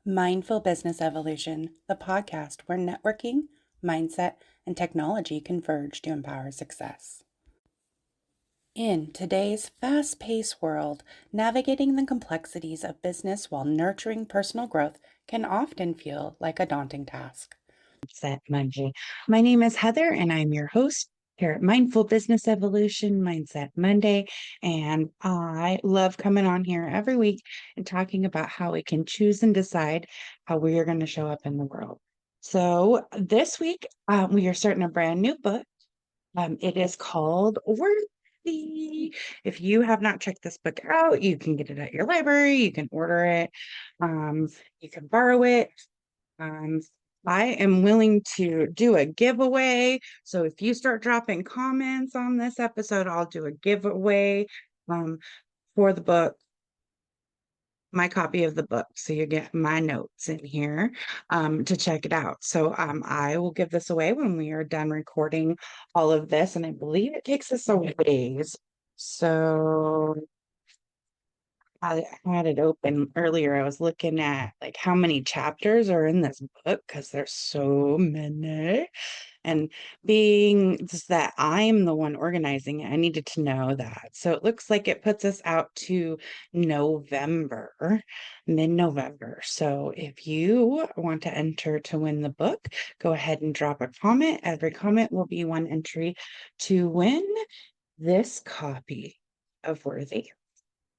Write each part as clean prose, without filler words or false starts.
Mindful Business Evolution, the podcast where networking, mindset, and technology converge to empower success. In today's fast paced world, navigating the complexities of business while nurturing personal growth can often feel like a daunting task. Mindset Monday. My name is Heather, and I'm your host here at Mindful Business Evolution Mindset Monday. And I love coming on here every week and talking about how we can choose and decide how we are going to show up in the world. So this week, we are starting a brand new book. It is called Worthy. If you have not checked this book out, you can get it at your library, you can order it, um, you can borrow it. Um, I am willing to do a giveaway. So if you start dropping comments on this episode, I'll do a giveaway um, for the book, my copy of the book. So you get my notes in here to check it out. So I will give this away when we are done recording all of this. And I believe it takes us a days. So I had it open earlier. I was looking at like how many chapters are in this book because there's so many. And being just that I'm the one organizing it, I needed to know that. So it looks like it puts us out to November, mid-November. So if you want to enter to win the book, go ahead and drop a comment. Every comment will be one entry to win this copy of Worthy.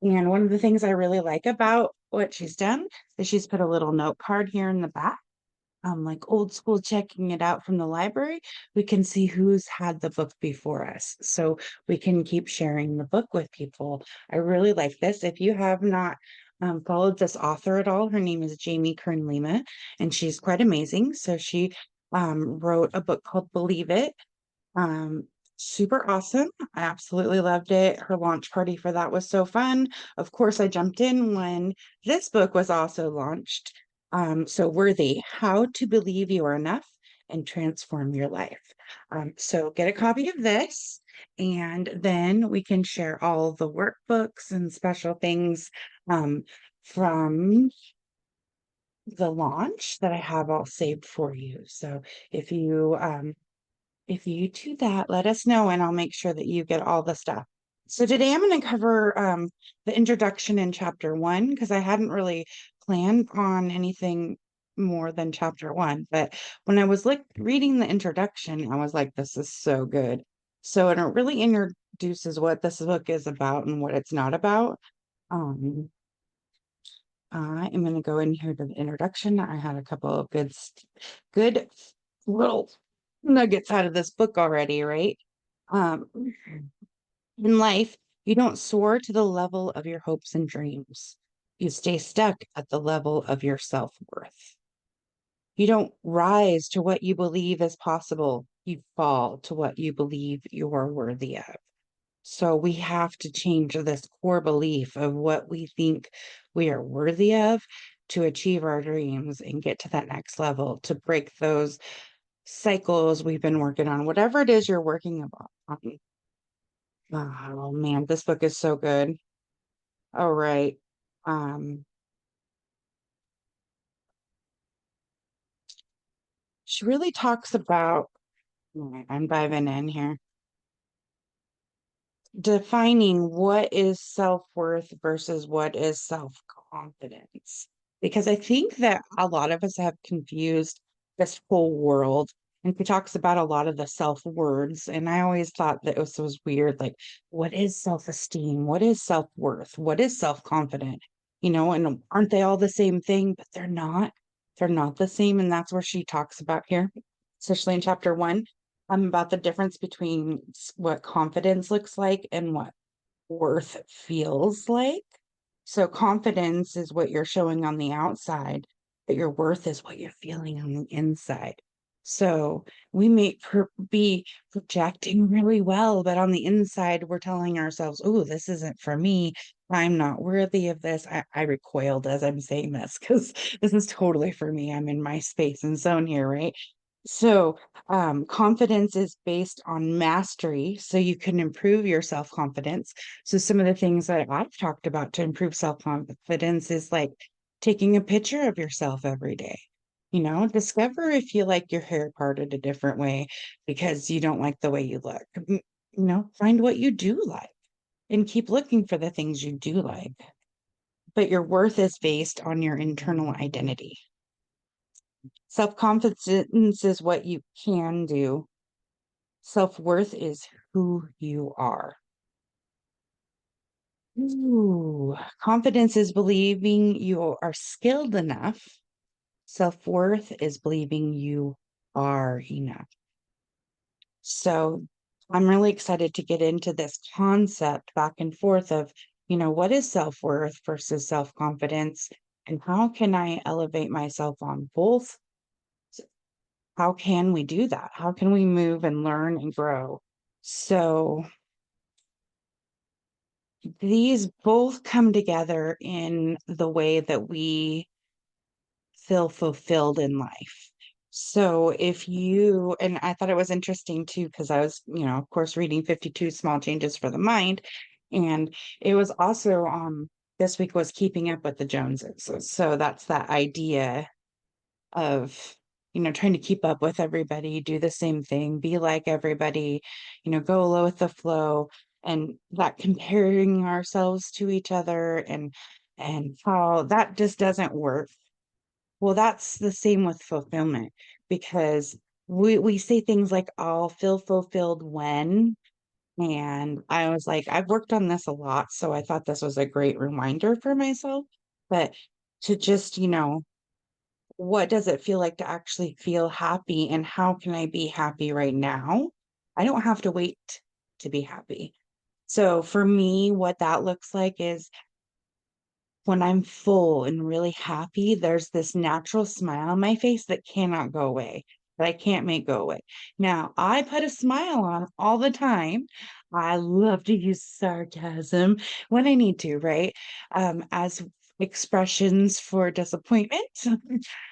And one of the things I really like about what she's done is she's put a little note card here in the back, like old school checking it out from the library. We can see who's had the book before us. So we can keep sharing the book with people. I really like this. If you have not followed this author at all, her name is Jamie Kern Lima, and she's quite amazing. So she wrote a book called Believe It. Um, Super awesome. I absolutely loved it. Her launch party for that was so fun. Of course, I jumped in when this book was also launched. So Worthy, How to Believe You Are Enough and Transform Your Life. So get a copy of this, and then we can share all the workbooks and special things from the launch that I have all saved for you. So if you do that, let us know and I'll make sure that you get all the stuff. So today I'm going to cover the introduction in chapter 1 because I hadn't really planned on anything more than chapter 1. But when I was reading the introduction, I was like, this is so good. So it really introduces what this book is about and what it's not about. Um, I am going to go in here to the introduction. I had a couple of good little nuggets out of this book already, right? Um, in life, you don't soar to the level of your hopes and dreams. You stay stuck at the level of your self-worth. You don't rise to what you believe is possible. You fall to what you believe you're worthy of. So we have to change this core belief of what we think we are worthy of to achieve our dreams and get to that next level, to break those cycles we've been working on, whatever it is you're working on. Oh man, this book is so good. All right. Um, she really talks about, all right, I'm diving in here, defining what is self-worth versus what is self-confidence. Because I think that a lot of us have confused this whole world. And she talks about a lot of the self-words. And I always thought that it was weird. Like, what is self-esteem? What is self-worth? What is self-confident? And aren't they all the same thing? But they're not. They're not the same. And that's where she talks about here, especially in chapter 1 about the difference between what confidence looks like and what worth feels like. So confidence is what you're showing on the outside, but your worth is what you're feeling on the inside. So we may be projecting really well, but on the inside, we're telling ourselves, oh, this isn't for me. I'm not worthy of this. I recoiled as I'm saying this because this is totally for me. I'm in my space and zone here, right? So, confidence is based on mastery, so you can improve your self-confidence. So some of the things that I've talked about to improve self-confidence is like taking a picture of yourself every day. Discover if you like your hair parted a different way because you don't like the way you look. Find what you do like and keep looking for the things you do like. But your worth is based on your internal identity. Self confidence is what you can do, self worth is who you are. Ooh, confidence is believing you are skilled enough. Self worth is believing you are enough. So I'm really excited to get into this concept back and forth of, what is self worth versus self confidence? And how can I elevate myself on both? How can we do that? How can we move and learn and grow? So these both come together in the way that we feel fulfilled in life. So if you, and I thought it was interesting too, because I was, of course, reading 52 Small Changes for the Mind. And it was also, this week was Keeping Up with the Joneses. So that's that idea of, trying to keep up with everybody, do the same thing, be like everybody, go low with the flow, and that comparing ourselves to each other and how that just doesn't work. Well, that's the same with fulfillment because we say things like, I'll feel fulfilled when, and I was like, I've worked on this a lot, so I thought this was a great reminder for myself. But to just, what does it feel like to actually feel happy and how can I be happy right now? I don't have to wait to be happy. So for me, what that looks like is when I'm full and really happy, there's this natural smile on my face that cannot go away, that I can't make go away. Now, I put a smile on all the time. I love to use sarcasm when I need to, right? As expressions for disappointment.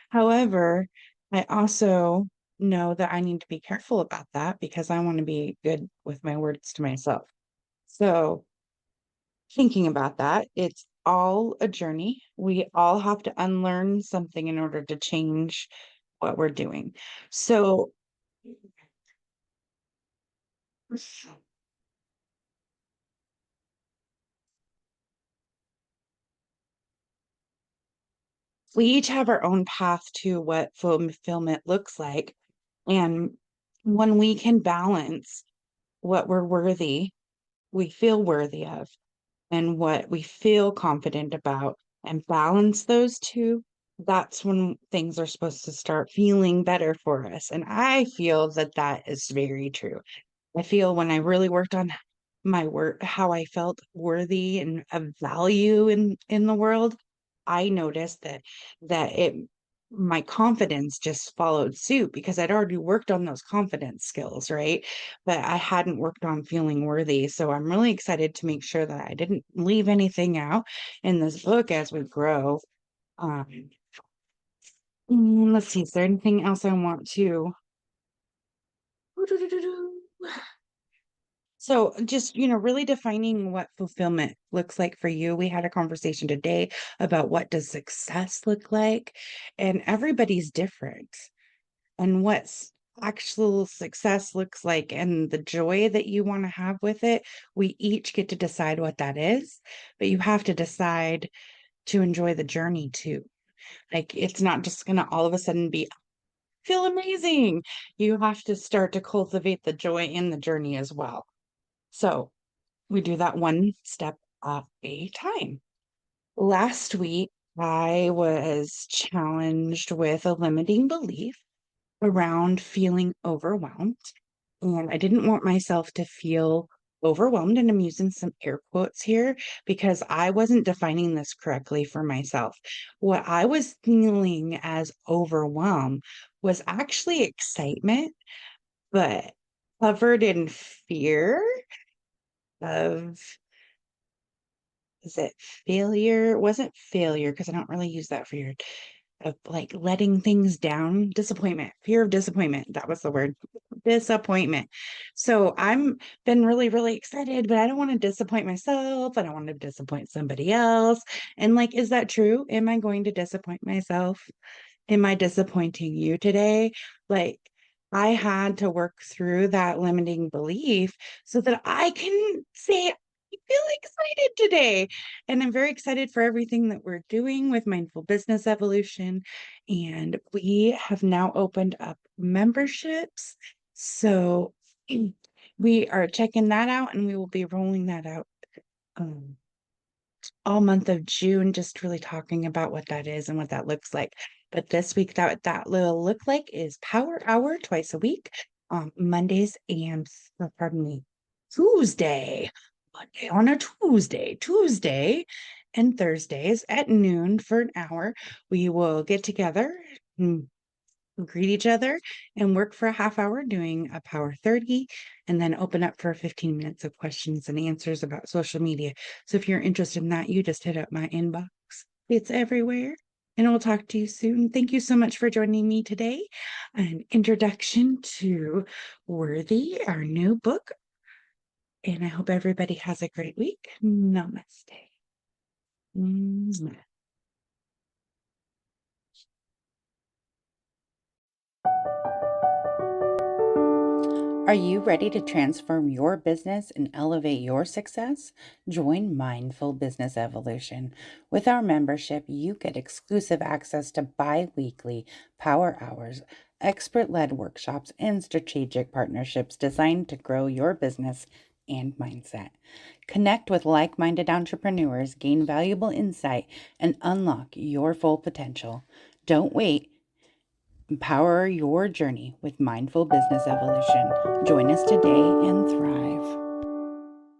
However, I also know that I need to be careful about that because I want to be good with my words to myself. So, thinking about that, it's all a journey. We all have to unlearn something in order to change what we're doing. So, we each have our own path to what fulfillment looks like. And when we can balance what we're worthy, we feel worthy of, and what we feel confident about, and balance those two, that's when things are supposed to start feeling better for us. And I feel that that is very true. I feel when I really worked on my work, how I felt worthy and of value in the world, I noticed that my confidence just followed suit because I'd already worked on those confidence skills, right? But I hadn't worked on feeling worthy. So I'm really excited to make sure that I didn't leave anything out in this book as we grow. Um, let's see, is there anything else I want to? So just, really defining what fulfillment looks like for you. We had a conversation today about what does success look like, and everybody's different. And what's actual success looks like and the joy that you want to have with it, we each get to decide what that is, but you have to decide to enjoy the journey too. Like it's not just going to all of a sudden be feel amazing. You have to start to cultivate the joy in the journey as well. So we do that one step at a time. Last week, I was challenged with a limiting belief around feeling overwhelmed. And I didn't want myself to feel overwhelmed. And I'm using some air quotes here because I wasn't defining this correctly for myself. What I was feeling as overwhelm was actually excitement, but covered in fear of, is it failure? It wasn't failure because I don't really use that for your. of like letting things down, disappointment, fear of disappointment. That was the word, disappointment. So I'm been really, really excited, but I don't want to disappoint myself. I don't want to disappoint somebody else. And like, is that true? Am I going to disappoint myself? Am I disappointing you today? Like, I had to work through that limiting belief so that I can say, I feel excited today. And I'm very excited for everything that we're doing with Mindful Business Evolution. And we have now opened up memberships. So we are checking that out and we will be rolling that out. Um, all month of June, just really talking about what that is and what that looks like. But this week, that will look like is Power Hour twice a week on Mondays and, pardon me, Tuesday, Monday on a Tuesday and Thursdays at noon for an hour. We will get together, greet each other, and work for a half hour doing a Power 30, and then open up for 15 minutes of questions and answers about social media. So if you're interested in that, you just hit up my inbox. It's everywhere. And I'll talk to you soon. Thank you so much for joining me today. An introduction to Worthy, our new book. And I hope everybody has a great week. Namaste. Mwah. Are you ready to transform your business and elevate your success? Join Mindful Business Evolution. With our membership, you get exclusive access to bi-weekly power hours, expert-led workshops, and strategic partnerships designed to grow your business and mindset. Connect with like-minded entrepreneurs, gain valuable insight, and unlock your full potential. Don't wait. Empower your journey with Mindful Business Evolution. Join us today and thrive.